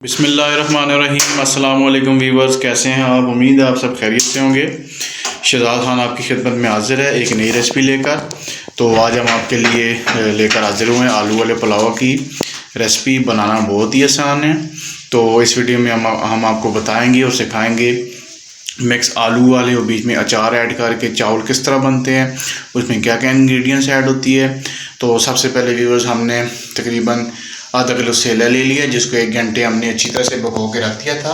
बिस्मिल्लाहिर्रहमानिर्रहीम। अस्सलाम वालेकुम वीवर्स, कैसे हैं आप? उम्मीद है आप सब खैरियत से होंगे। शहजाद खान आपकी खिदमत में हाजिर है एक नई रेसिपी लेकर। तो आज हम आपके लिए लेकर हाजिर हुए हैं आलू वाले पुलाव की रेसिपी। बनाना बहुत ही आसान है। तो इस वीडियो में हम आपको बताएंगे और सिखाएंगे मिक्स आलू वाले और बीच में अचार ऐड करके चावल किस तरह बनते हैं, उसमें क्या क्या इंग्रेडिएंट्स ऐड होती है। तो सबसे पहले व्यूअर्स, हमने तकरीबन आधा किलो सेला ले लिया, जिसको 1 घंटे हमने अच्छी तरह से भिगो के रख दिया था।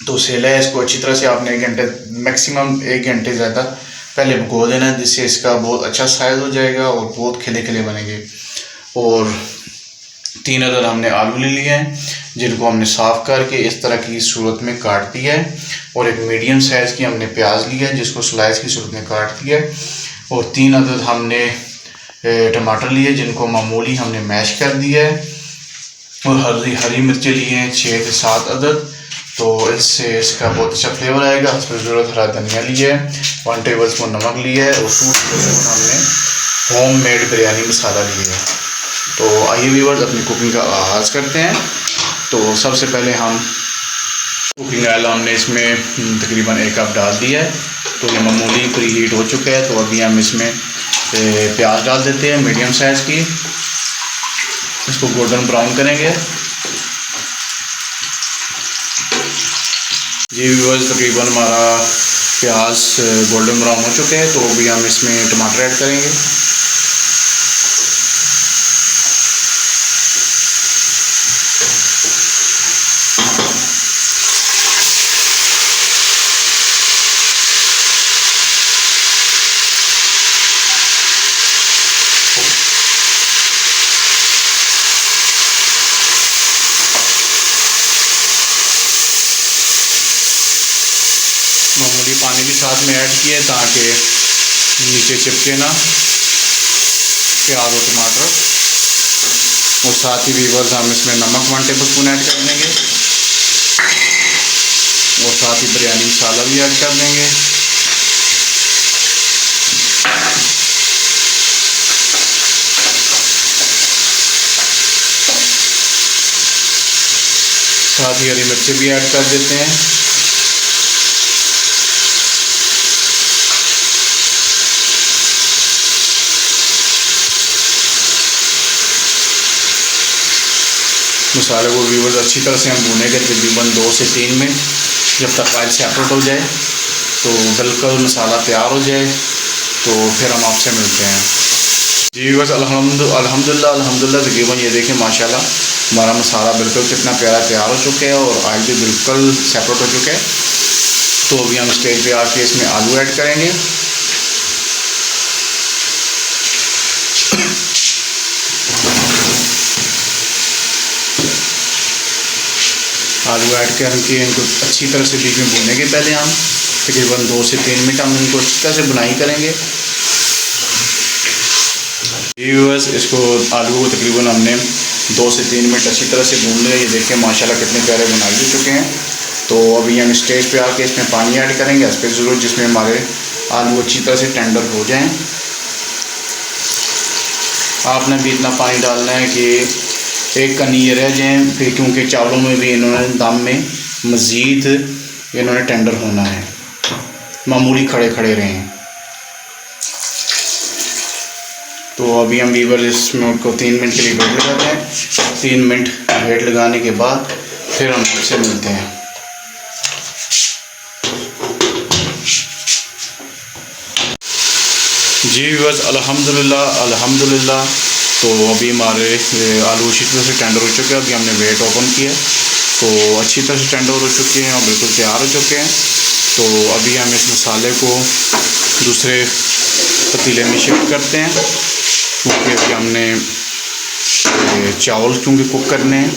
तो सेला है, इसको अच्छी तरह से आपने 1 घंटे, मैक्सिमम 1 घंटे ज़्यादा पहले भिगो देना है, जिससे इसका बहुत अच्छा साइज़ हो जाएगा और बहुत खिले खिले बनेंगे। और 3 अदद हमने आलू ले लिए हैं, जिनको हमने साफ़ करके इस तरह की सूरत में काट दिया है। और एक मीडियम साइज़ की हमने प्याज लिया है, जिसको स्लाइस की सूरत में काट दिया है। और 3 अदद हमने टमाटर लिए, जिनको मामूली हमने मैश कर दिया है। और हरी मिर्चें लिए हैं 6 से 7 अदद। तो इससे इसका बहुत अच्छा फ्लेवर आएगा। इसमें ज़रूरत हरा धनिया लिया है, 1 टेबल स्पून नमक लिया है और 2 टेबल स्पून हमने होममेड बिरयानी मसाला लिया है। तो आइए व्यूअर्स, अपनी कुकिंग का आगाज़ करते हैं। तो सबसे पहले हम कुकिंग ऑयल हमने इसमें तकरीबन 1 कप डाल दिया है। तो ये मामूली प्री हीट हो चुका है। तो अभी हम इसमें प्याज डाल देते हैं मीडियम साइज़ की। इसको गोल्डन ब्राउन करेंगे। ये व्यूअर्स, तकरीबन हमारा प्याज गोल्डन ब्राउन हो चुके हैं। तो अभी हम इसमें टमाटर ऐड करेंगे। मामूली पानी भी साथ में ऐड किया है ताकि नीचे चिपके ना प्याज और टमाटर। और साथ ही व्यूअर्स, हम इसमें नमक 1 टेबल स्पून ऐड कर देंगे और साथ ही बिरयानी मसाला भी ऐड कर देंगे। साथ ही हरी मिर्ची भी ऐड कर देते हैं। मसाले को व्यूअर्स अच्छी तरह से हम भूनेंगे तकरीबन 2 से 3 मिनट, जब तक ऑयल सेपरेट हो जाए। तो बिल्कुल मसाला तैयार हो जाए तो फिर हम आपसे मिलते हैं। जी व्यूअर्स, अल्हम्दुलिल्लाह तकरीबन ये देखें माशाल्लाह हमारा मसाला बिल्कुल कितना प्यारा तैयार हो चुका है और ऑयल भी बिल्कुल सेपरेट हो चुका है। तो अभी हम स्टेज पे आके इसमें आलू ऐड करेंगे। आलू ऐड करके इनको अच्छी तरह से बीच में भूनेंगे। पहले हम तकरीबन 2 से 3 मिनट हम इनको अच्छी तरह से बुनाई करेंगे। व्यूअर्स, इसको आलू को तकरीबन हमने 2 से 3 मिनट अच्छी तरह से भून लिया। ये देखें माशाल्लाह कितने प्यारे बुनाई हो चुके हैं। तो अभी हम स्टेज पे आके इसमें पानी ऐड करेंगे इस पर ज़रूर, जिसमें हमारे आलू अच्छी तरह से टेंडर हो जाएँ। आपने भी इतना पानी डालना है कि एक कनी ये रह जाए, फिर क्योंकि चावलों में भी इन्होंने दम में मज़ीद इन्होंने टेंडर होना है, मामूली खड़े खड़े रहें। तो अभी हम वीवर इसमें उनको 3 मिनट के लिए वेट लगाते हैं। 3 मिनट वेट लगाने के बाद फिर हम आपसे मिलते हैं। जी व्यूअर्स, अल्हम्दुलिल्लाह तो अभी हमारे आलू अच्छी तरह से टेंडर हो चुके हैं। अभी हमने वेट ओपन किया तो अच्छी तरह से टेंडर हो चुके हैं और बिल्कुल तैयार हो चुके हैं। तो अभी हम इस मसाले को दूसरे पतीले में शिफ्ट करते हैं, क्योंकि अभी हमने चावल क्योंकि कुक करने हैं।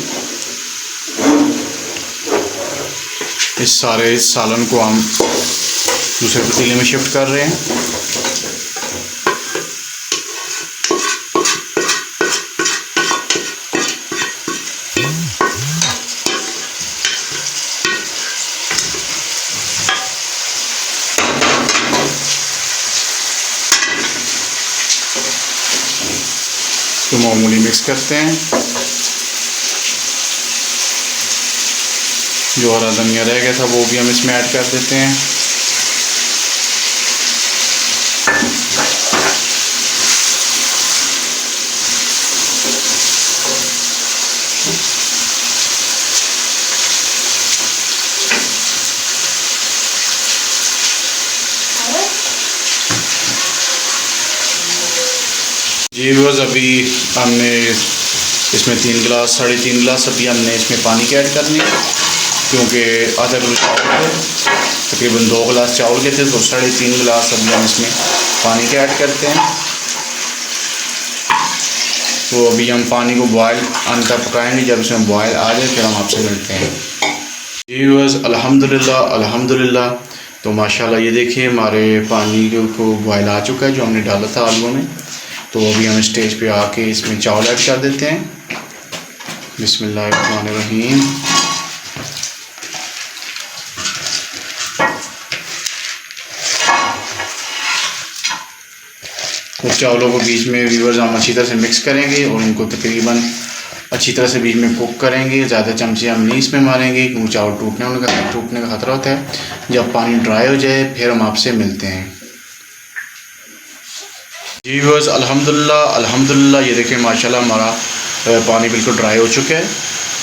इस सारे सालन को हम दूसरे पतीले में शिफ्ट कर रहे हैं। इसको मामूली मिक्स करते हैं। जो हरा धनिया रह गया था वो भी हम इसमें ऐड कर देते हैं। जी व्यूअर्स, अभी हमने इसमें 3 गिलास 3.5 गिलास अभी हमने इसमें पानी के ऐड करने, क्योंकि आधा किलो चावल थे, तकरीबन 2 गिलास चावल के थे, तो 3.5 गिलास अभी हम इसमें पानी के ऐड करते हैं। तो अभी हम पानी को बॉयल अंत तक पकाएंगे, जब इसमें बॉयल आ जाए फिर हम आपसे मिलते हैं। जी व्यूअर्स, अल्हम्दुलिल्लाह तो माशाल्लाह ये देखिए हमारे पानी को बॉयल आ चुका है जो हमने डाला था आलू में। तो अभी हम स्टेज पे आके इसमें चावल ऐड कर देते हैं। बिस्मिल्लाहिर्रहमानिर्रहीम। तो चावलों को बीच में व्यूअर्स हम अच्छी तरह से मिक्स करेंगे और उनको तकरीबन अच्छी तरह से बीच में कुक करेंगे। ज़्यादा चमचे हम नहीं इसमें मारेंगे क्योंकि चावल टूटने का खतरा होता है। जब पानी ड्राई हो जाए फिर हम आपसे मिलते हैं। जी व्यूअर्स, अल्हम्दुलिल्लाह ये देखिए माशाल्लाह हमारा पानी बिल्कुल ड्राई हो चुका है।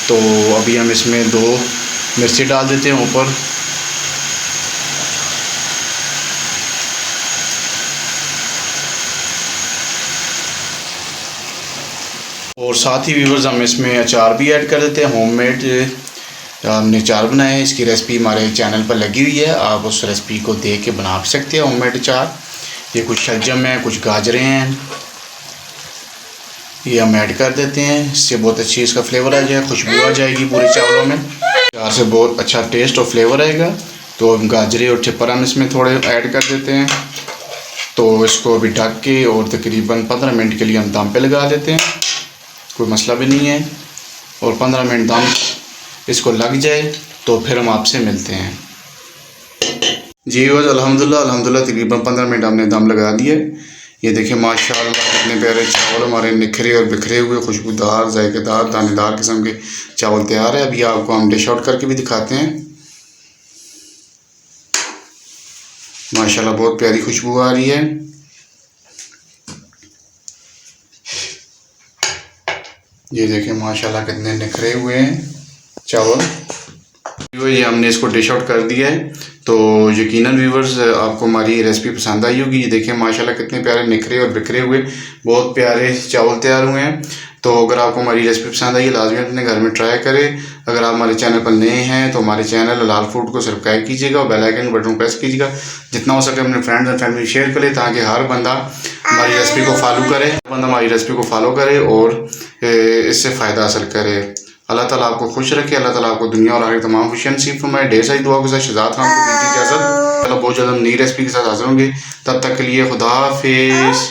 तो अभी हम इसमें 2 मिर्ची डाल देते हैं ऊपर। और साथ ही व्यूअर्स हम इसमें अचार भी ऐड कर देते हैं। होममेड हमने अचार बनाया है, इसकी रेसिपी हमारे चैनल पर लगी हुई है, आप उस रेसिपी को देख के बना भी सकते हैं होममेड अचार। ये कुछ शलजम है, कुछ गाजरें हैं, ये हम ऐड कर देते हैं। इससे बहुत अच्छी इसका फ्लेवर आ जाएगा, खुशबू आ जाएगी पूरे चावलों में, अचार से बहुत अच्छा टेस्ट और फ्लेवर आएगा। तो हम गाजरें और टिप्पर हम इसमें थोड़े ऐड कर देते हैं। तो इसको अभी ढक के और तकरीबन 15 मिनट के लिए हम दम पे लगा देते हैं, कोई मसला भी नहीं है। और 15 मिनट दम इसको लग जाए तो फिर हम आपसे मिलते हैं। जी व्यूअर्स, अल्हम्दुलिल्लाह तकरीबन 15 मिनट हमने दम लगा दिए। ये देखिए माशाल्लाह कितने प्यारे चावल हमारे निखरे और बिखरे हुए खुशबूदार जायकेदार दानेदार किस्म के चावल तैयार है। अभी आपको हम डिश आउट करके भी दिखाते हैं। माशाल्लाह बहुत प्यारी खुशबू आ रही है। ये देखिए माशाल्लाह कितने निखरे हुए हैं चावल। ये हमने इसको डिश आउट कर दिया है। तो यकीनन व्यूवर्स आपको हमारी रेसिपी पसंद आई होगी। ये देखिए माशाल्लाह कितने प्यारे निखरे और बिखरे हुए बहुत प्यारे चावल तैयार हुए हैं। तो अगर आपको हमारी रेसिपी पसंद आई है लाजमी अपने घर में ट्राई करें। अगर आप हमारे चैनल पर नए हैं तो हमारे चैनल हलाल फूड को सब्सक्राइब कीजिएगा और बेल आइकन बटन प्रेस कीजिएगा। जितना हो सके अपने फ्रेंड्स एंड फैमिली शेयर करें ताकि हर बंदा हमारी रेसिपी को फॉलो करे और इससे फ़ायदा हासिल करे। अल्लाह ताला आपको खुश रखे, अल्लाह ताला आपको दुनिया और आखिरत तमाम खुशियाँ नसीब फरमाए। ढेर सारी दुआ के साथ शहजाद खान को दीजिए इजाज़त। बहुत जल्द हम नई रेसिपी के साथ हाजिर होंगे, तब तक के लिए खुदा हाफिज़।